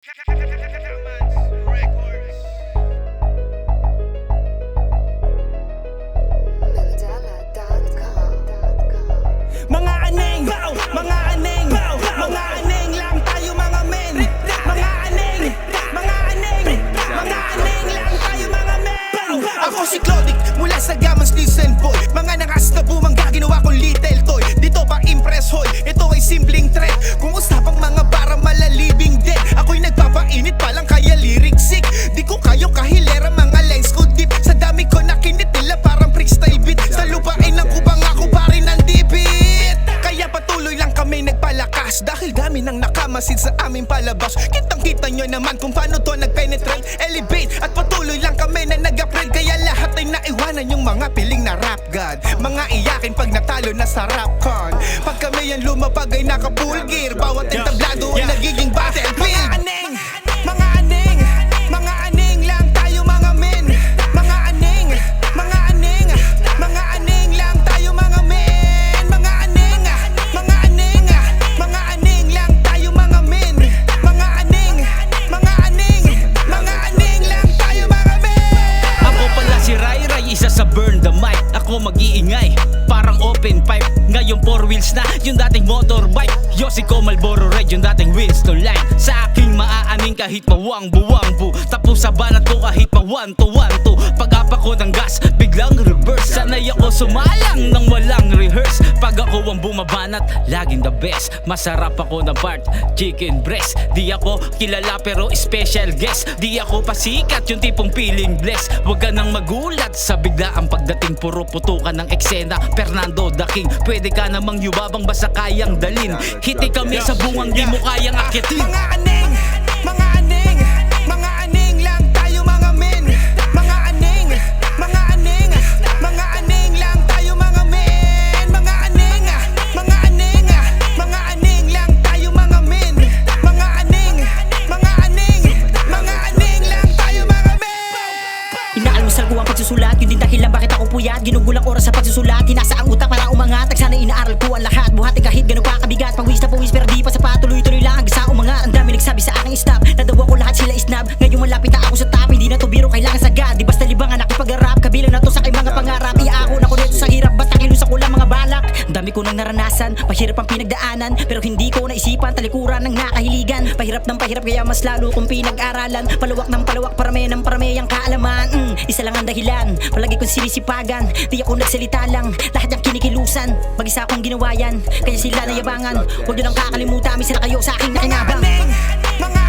Mga aneng, mga aneng, mga aneng lang tayo mga men. Mga aneng, mga aneng, mga aneng lang tayo mga men. Ako si Clodic, mula sa Gamans Listen Boy. Mga nakas na bumangga, ginawa kong little toy. Dito pa impress hoy, ito ay simpleng trend. Kung usapang mga bara malalibing din, ako'y nagpapainit pa lang kaya lyric sick. Di ko kayo kahilera, mga lines ko deep. Sa dami ko nakinit nila parang freestyle beat. Sa lupain ng kubang ako pa rin ang dipit. Kaya patuloy lang kami nagpalakas, dahil dami nang nakamasid sa aming palabas. Kitang kita nyo naman kung paano to nagpenetrate, elevate. At patuloy lang kami na nag-upgrade. Kaya lahat ay naiwanan yung mga piling na rap god. Mga iyakin pag natalo na sa rap con. Pag kami yan lumapag ay naka-full gear. Bawat entablado ay nagiging battlefield. Mga aneng, mga aneng, mga aneng lang tayo mga men. Mga aneng, mga aneng, mga aneng lang tayo mga men. Mga aneng, mga aneng, mga aneng lang tayo mga men. Mga aneng, mga aneng, mga aneng lang tayo mga men. Ako pala si Rai Rai, isa sa Burn the Mic. Ako mag-iingay, parang open pipe. Ngayon 4 wheels na, yung dating motorbike. Yosiko Malboro Red, yung dating Winston Light. Sa aking maaaning kahit mawang-buwang bu. Tapos sa banat ko kahit ma-1-to-1-to. Pag-apa ko ng gas, biglang reverse. Sanay ako sumalang nang walang rehearse. Pag ako ang bumabanat, laging the best. Masarap ako na part, chicken breast. Di ako kilala pero special guest. Di ako pasikat, yung tipong feeling blessed. Huwag ka nang magulat sa bigla ang pagdating. Puro putukan ng eksena, Fernando the King. Pwede ka namang yubabang basta kayang dalin. Hiti kami sa bungang di mo kayang akitin. Mga aneng, mga aneng, mga aneng lang tayo mga men. Mga aneng, mga aneng, mga aneng lang tayo mga men. Mga aneng, mga aneng, mga aneng lang tayo mga men. Mga aneng, mga aneng, mga aneng lang tayo mga men. Inaalmusal ko ang pagsusulat, yun din dahilan bakit ako puyat. Ginugulang oras sa pagsusulat, tinasa ang utak para umangat. Sana inaaral ko ang lahat, buhatin kahit gano'n pa kabigat. Pawis na pawis pero di pa sapat, tuloy-tuloy lang hanggang sa umangat. Ang dami nagsabi sa aking stop, nadawa ko lahat sila isnab. Ngayon malapit na ako sa top, hindi na to biro, kailangan sagad. Di basta libangan nakipag-rap, kabilang na to sa aking mga pangarap. Iako na ko nito sa hirap, basta kilusa ko lang mga balak. Ang dami ko nang naranasan, mahirap ang pinagdaanan. Pero hindi ko naisipan, talikuran ng nakahiligan. Pahirap ng pahirap kaya mas lalo kong pinag-aralan. Palawak ng palawak, parami ng parami ang kaalaman. Isa lang ang dahilan, palagi kong sinisipagan. Di ako nagsalita lang, lahat yung kinikilusan. Mag-isa akong ginawa yan, kaya sila nayabangan. Huwag nyo lang kakalimutan, may sila kayo sa aking Mga nakinabang. aneng, mga